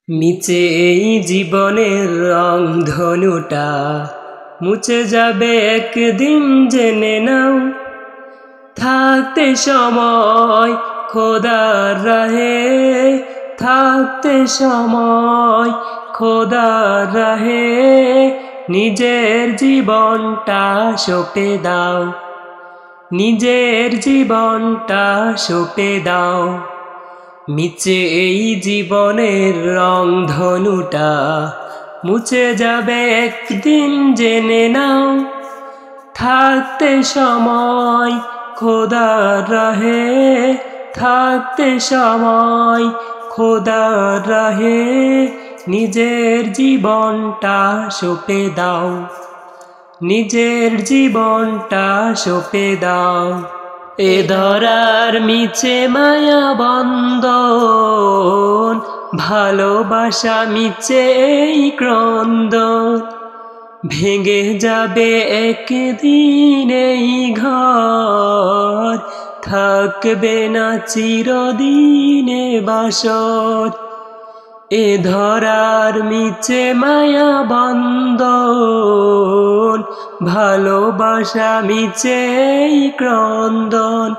মিছে এই জীবনের রংধনুটা মুছে যাবে একদিন, জেনে নাও। থাকতে সময় খোদার রাহে, থাকতে সময় খোদার রাহে, নিজের জীবনটা সঁপে দাও, নিজের জীবনটা সঁপে দাও। মিছে এই জীবনের রংধনুটা মুছে যাবে একদিন, জেনে নাও। থাকতে সময় খোদার রাহে, থাকতে সময় খোদার রাহে, নিজের জীবনটা সঁপে দাও, নিজের জীবনটা সঁপে দাও। এ ধরার মিছে মায়া বন্ধন, ভালোবাসা মিছে এই ক্রন্দন, ভেঙে যাবে একদিন এই ঘর, থাকবে না চিরদিনে বাসর। এ ধরার মিছে মায়া বন্ধন, ভালোবাসা মিছে এই ক্রন্দন,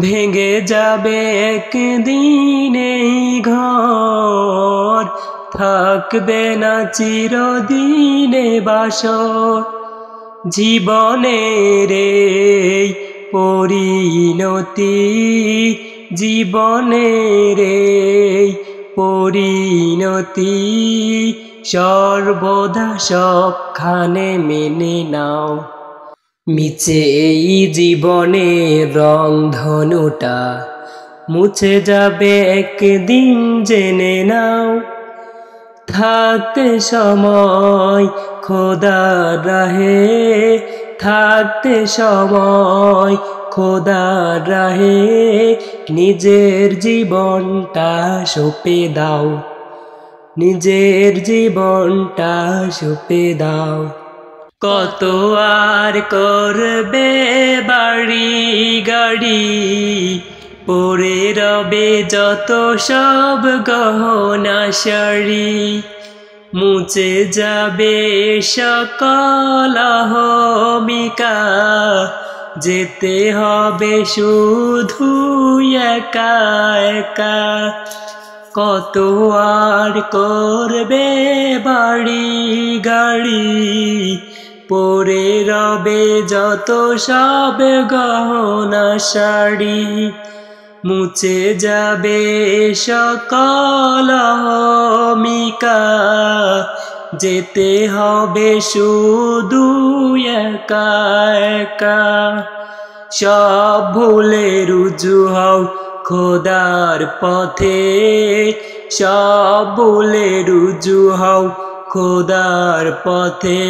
ভেঙে যাবে একদিন এই ঘর, থাকবে না চিরদিনে বাসর। জীবনের এই পরিণতি, জীবনের এই পরিণতি, সর্বদা সবখানে মেনে নাও। মিছে এই জীবনের রংধনুটা মুছে যাবে একদিন, জেনে নাও। থাকতে সময় খোদার রাহে, থাকতে সময় খোদার রাহে, নিজের জীবনটা সঁপে দাও, নিজের জীবনটা সঁপে দাও। কত আর করবে বাড়ি গাড়ি, পরে রবে যত সব গহনা শাড়ি, মুছে যাবে সকল অহমিকা, যেতে হবে শুধু একা একা। কত আর করবে বাড়ি গাড়ি, পরে রবে যত সব গহনা শাড়ি, মুছে যাবে সকল অহমিকা, যেতে হবে শুধু একা একা। সব ভুলে রুজু হও খোদার পথে, সব ভুলে রুজু হও খোদার পথে,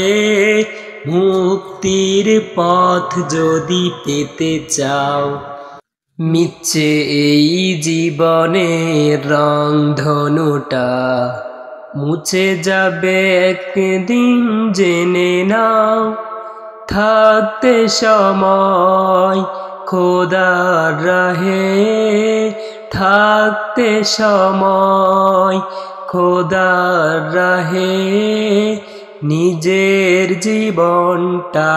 মুক্তির পথ যদি পেতে চাও। মিছে এই জীবনের রংধনুটা মুছে যাবে একদিন, জেনে নাও। থাকতে সময় খোদার রাহে, থাকতে সময় খোদার রাহে, নিজের জীবনটা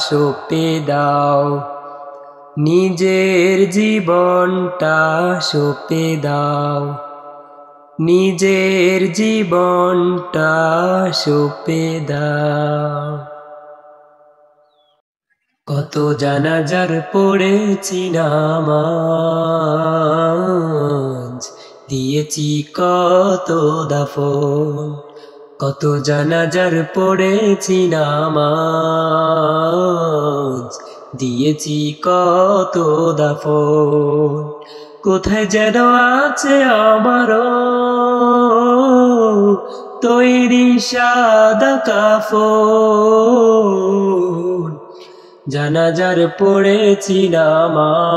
সঁপে দাও, নিজের জীবনটা সঁপে দাও, নিজের জীবনটা সঁপে দাও। কত জানাজার পড়েছি নামাজ, দিয়েছি কত দাফন, কত জানাজার পড়েছি নামাজ, দিয়েছি কত দাফন। কোথায় যেন আছে আমারও তৈরি সাদা কাফন, জানাজার পড়েছি নামাজ,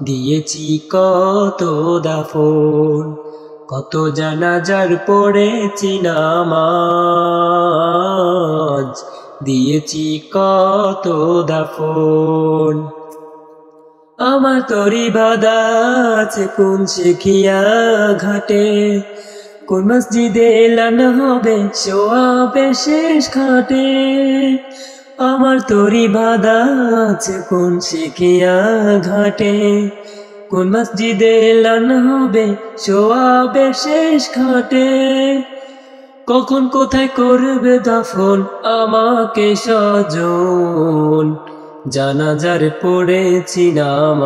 দিয়েছি কত দাফন। কত জানাজার পড়েছি নামাজ, দিয়েছি কত দাফন। আমার তরি বাদা আছে কোন শিখিয়া ঘাটে, কোন মসজিদে এলান হবে সোয়াবে শেষ ঘাটে। আমার তরি বাদা আছে কোন শিখিয়া ঘাটে, কোন মসজিদে এলান হবে সোয়াবে শেষ ঘাটে। কখন কোথায় করবে দাফন আমাকে স্বজন, জানাজার পড়েছি নামাজ,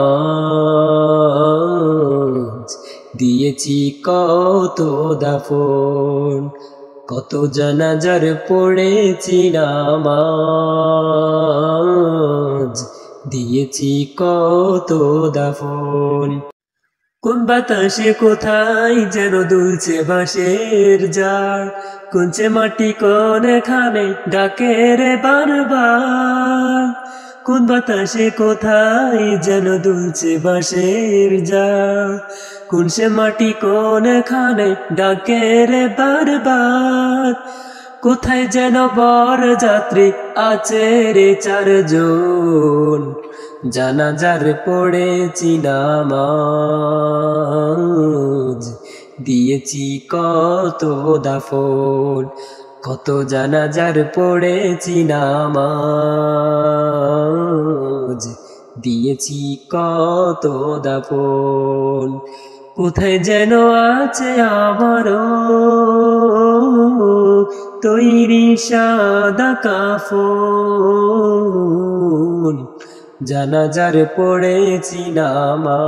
দিয়েছি কত দাফন, কত জানাজার পড়েছি নামাজ, দিয়েছি কত দাফন। কোন বাতাসে কোথায় যেন দুলছে বাঁশের ঝাড়, কোনছে মাটি কোনখানে ডাকে রে বারবার। কোন বাতাসে কোথায় যেন দুলছে বাঁশের ঝাড়, কোনছে মাটি কোনখানে ডাকে রে বারবার। কোথায় যেন বর যাত্রী আছে রে চারজন, জানাজার পড়েছি নামাজ, দিয়েছি কত দাফন, কত জানাজার পড়েছি নামাজ, দিয়েছি কত দাফন। কোথায় যেন আছে আমারও তৈরি সাদা কাফন, জানাজার পড়েছি নামাজ,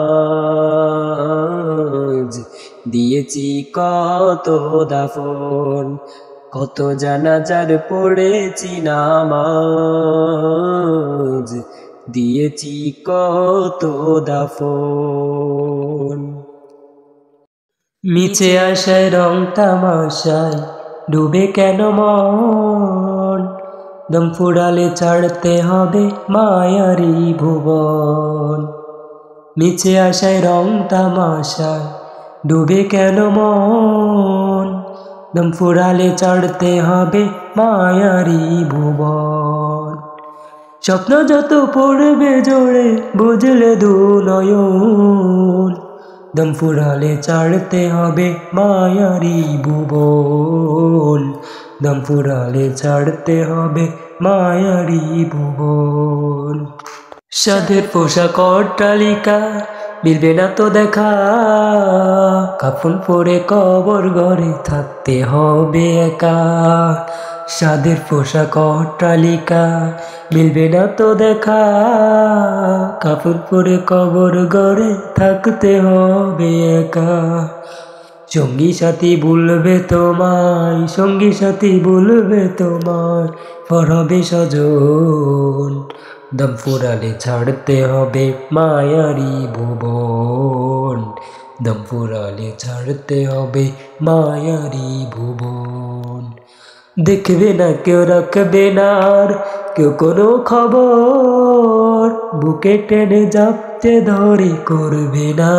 দিয়েছি কত দাফন, কত জানাজার পড়েছি নামাজ, দিয়েছি কত দাফন। মিছে আশায় রং তামাশায় ডুবে কেন মন, দম ফুরালে ছাড়তে হবে মায়ারি ভুবন। মিছে আশায় রং তামাশায় ডুবে কেন মন, দম ফুরালে ছাড়তে হবে মায়ারি ভুবন। স্বপ্ন যত পড়বে জোরে বুঝলে দু নয়ন, দম ফুরালে ছাড়তে হবে মায়ারি ভুবন, দম ফুরালে ছাড়তে হবে মায়ারি ভুবন। সাধের পোশাক অট্টালিকা মিলবে না তো দেখা, কাফন পরে কবর ঘরে থাকতে হবে একা। সাধের পোশাক অট্টালিকা মিলবে না তো দেখা, কাফন পরে কবর ঘরে থাকতে হবে একা। সঙ্গী সাথী বলবে তোমায়, সঙ্গী সাথী বলবে তোমায়, পড়াবে স্বজন, দম ফুরালে ছাড়তে হবে মায়ারি ভুবন, দম ফুরালে ছাড়তে হবে মায়ারি ভুবন। দেখবে না কেউ, রাখবে না আর কেউ কোনো খবর, বুকে টেনে জাপতে ধরে করবে না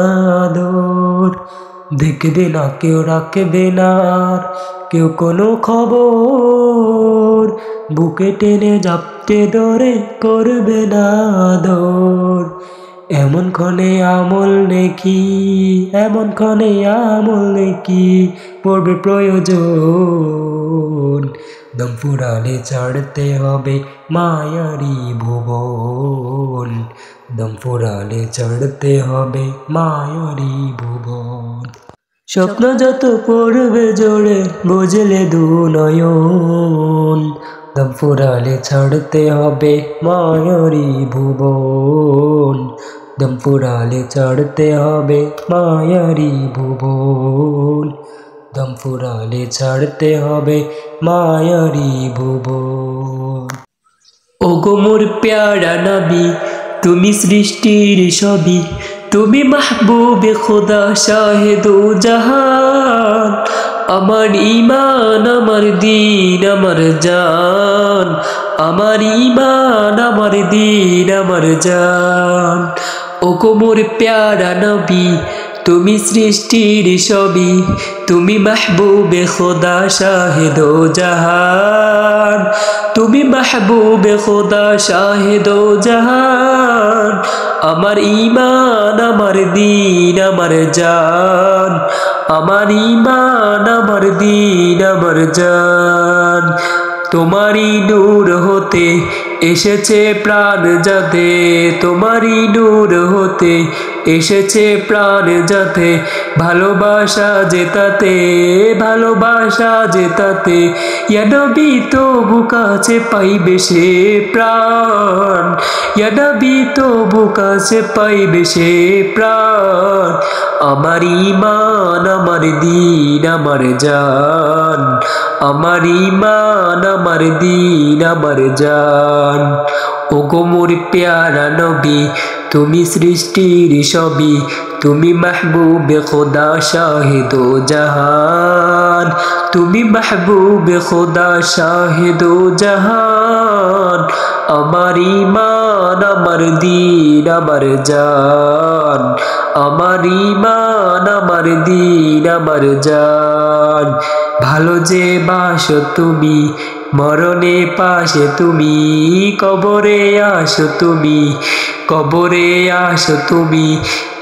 আদর। দেখবে না কেউ, রাখবে না আর কেউ কোনো খবর, বুকে টেনে জাপতে ধরে করবে না আদর। এমন ক্ষণে আমল নেকি, এমন ক্ষণে আমল নেকি পড়বে প্রয়োজন, দম ফুরালে ছাড়তে হবে মায়ারি ভুবন, দম ফুরালে ছাড়তে হবে মায়ারি ভুবন। স্বপ্ন যত পড়বে জোরে বুঝলে দু নয়ন, দম ফুরালে ছাড়তে হবে মায়ারি ভুবন, দম ফুরালে ছাড়তে হবে মায়ারি ভুবন, দম ফুরালে ছাড়তে হবে মায়ারি ভুবন। ওগো মোর প্যারা নবী তুমি সৃষ্টির সবই, তুমি মাহবুবে খোদা শাহেদো জাহান। আমার ঈমান আমার দীন আমার জান, আমার ঈমান আমার দীন আমার জান। ওগো মোর প্যারা নবী তুমি সৃষ্টির সবই, তুমি মাহবুবে খোদা শাহেদো জাহান, তুমি মাহবুবে খোদা শাহেদো জাহান। প্রাণ আমার ঈমান আমার দ্বীন আমার জান আমার ঈমান আমার দ্বীন আমার জান তোমারই নূর হতে এসেছে প্রাণ যাতে তোমারই নূর হতে এসেছে প্রাণ যাতে ভালোবাসা জেতাতে ভালোবাসা জেতাতে ইয়া নবী তবু কাছে পাইবে সে প্রাণ ইয়া নবী তবু কাছে পাইবে সে প্রাণ আমার ঈমান আমার দ্বীন আমার জান আমার ঈমান আমার দ্বীন আমার জান ওগো মোর প্যারা নবী তুমি সৃষ্টির সবই তুমি মাহবুবে খোদা শাহিদো জাহান তুমি মাহবুবে খোদা শাহিদো জাহান আমার ঈমান আমার দ্বীন আমার জান আমার ঈমান আমার দ্বীন আমার জান ভালো যে বাসো তুমি মরণে পাশে তুমি কবরে আসো তুমি কবরে আসো তুমি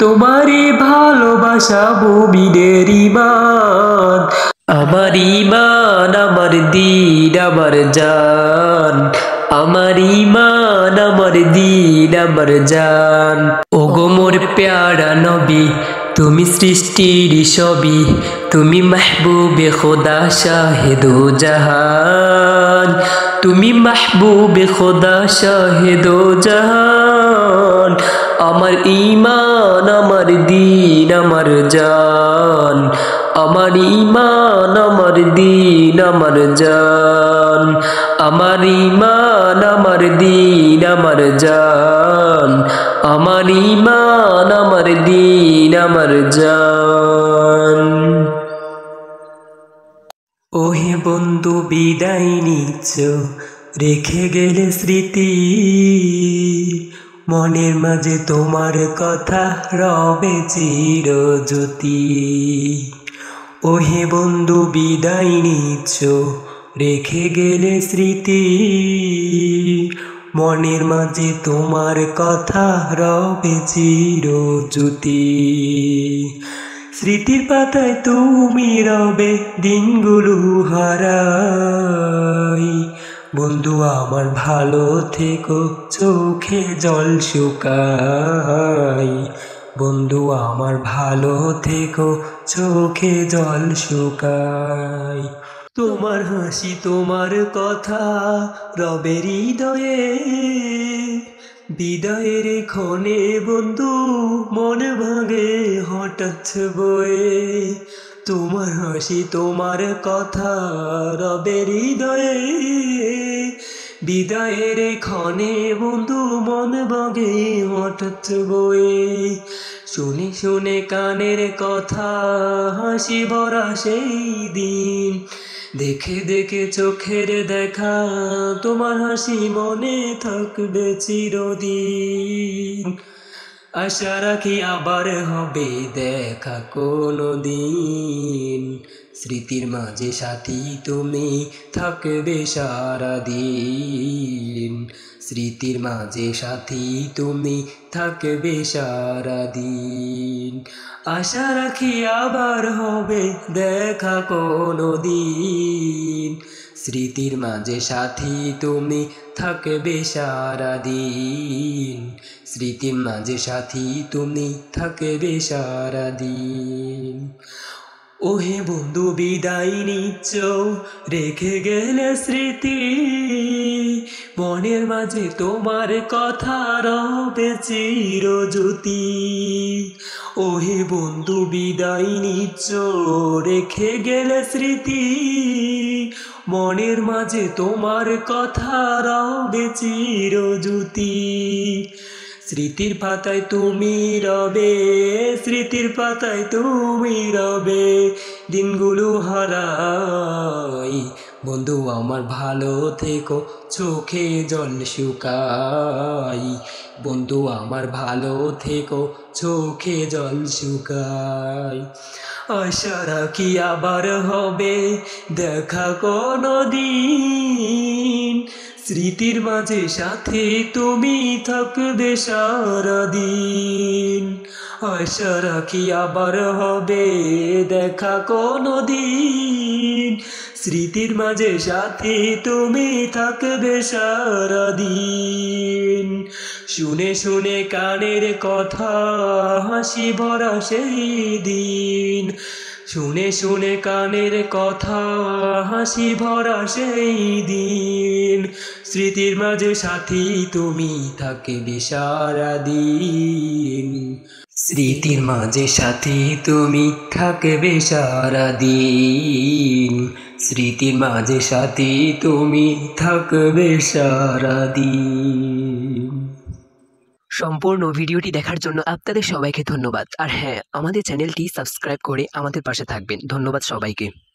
তোমারে ভালোবাসা মুমিনের ঈমান আমার ঈমান আমার দ্বীন আমার জান আমার ঈমান আমার দ্বীন আমার জান ওগো মোর প্যারা নবী তুমি সৃষ্টির সবই তুমি মাহবুবে খোদা শাহিদো জাহান তুমি মাহবুবে খোদা শাহিদো জাহান আমার ঈমান আমার দ্বীন আমার জান আমার ঈমান আমার দ্বীন আমার জান আমার ঈমান আমার দ্বীন আমার জান আমার ঈমান আমার দ্বীন আমার জান ওহে বন্ধু বিদায় নিচ্ছ রেখে গেলে স্মৃতি মনের মাঝে তোমার কথা রবে চিরজ্যোতি ওহে বন্ধু বিদায় নিচ্ছ রেখে গেলে স্মৃতি মনের মাঝে তোমার কথা রবে চিরজ্যোতি স্মৃতির পাতায় তুমি রবে দিনগুলো হারাই বন্ধু আমার ভালো থেকো চোখে জল শুকাই বন্ধু আমার ভালো থেকো চোখে জল শুকাই তোমার হাসি তোমার কথা রবে হৃদয়ে বিদায়ের ক্ষণে বন্ধু মন ভাঙে হঠাৎ বয়ে তোমার হাসি তোমার কথা রবে হৃদয়ে বিদায়ের ক্ষণে বন্ধু মন ভাঙে হঠাৎ বয়ে শুনে শুনে কানের কথা হাসি ভরা সেই দিন দেখে দেখে চোখের দেখা তোমার হাসি মনে থাকবে চিরদিন আশা রাখি আবার হবে দেখা কোনো দিন স্মৃতির মাঝে সাথী তুমি থাকবে সারাদিন স্মৃতির মাঝে সাথী তুমি থাকবে সারাদিন আশা রাখি আবার হবে দেখা কোনো দিন স্মৃতির মাঝে সাথী তুমি থাকবে সারাদিন স্মৃতির মাঝে সাথী তুমি থাকবে সারাদিন ওহে বন্ধু বিদায় নিচ্ছ রেখে গেলে স্মৃতি মনের মাঝে তোমার কথা রবে চিরজ্যোতি ওহে বন্ধু বিদায় নিচ্ছ রেখে গেলে স্মৃতি মনের মাঝে তোমার কথা রবে চিরজ্যোতি স্মৃতির পাতায় তুমি রবে স্মৃতির পাতায় তুমি রবে দিনগুলো হারাই বন্ধু আমার ভালো থেকো চোখে জল শুকাই বন্ধু আমার ভালো থেকো চোখে জল শুকাই আশা রাখি আবার হবে দেখা কোনো দিন স্মৃতির মাঝে সাথে তুমি থাকবে সারাদিন। আশা রাখি আবার হবে দেখা কোনো দিন। স্মৃতির মাঝে সাথে তুমি থাকবে সারাদিন। শুনে শুনে কানের কথা হাসি ভরা সেই দিন। শুনে শুনে কানের কথা হাসি ভরা সেই দিন। স্মৃতির মাঝে সাথী তুমি থাকবে সারাদিন। স্মৃতির মাঝে সাথী তুমি থাকবে সারাদিন। স্মৃতির মাঝে সাথী তুমি থাকবে সারাদিন। সম্পূর্ণ ভিডিওটি দেখার জন্য আপনাদের সবাইকে ধন্যবাদ। আর হ্যাঁ, আমাদের চ্যানেলটি সাবস্ক্রাইব করে আমাদের পাশে থাকবেন। ধন্যবাদ সবাইকে।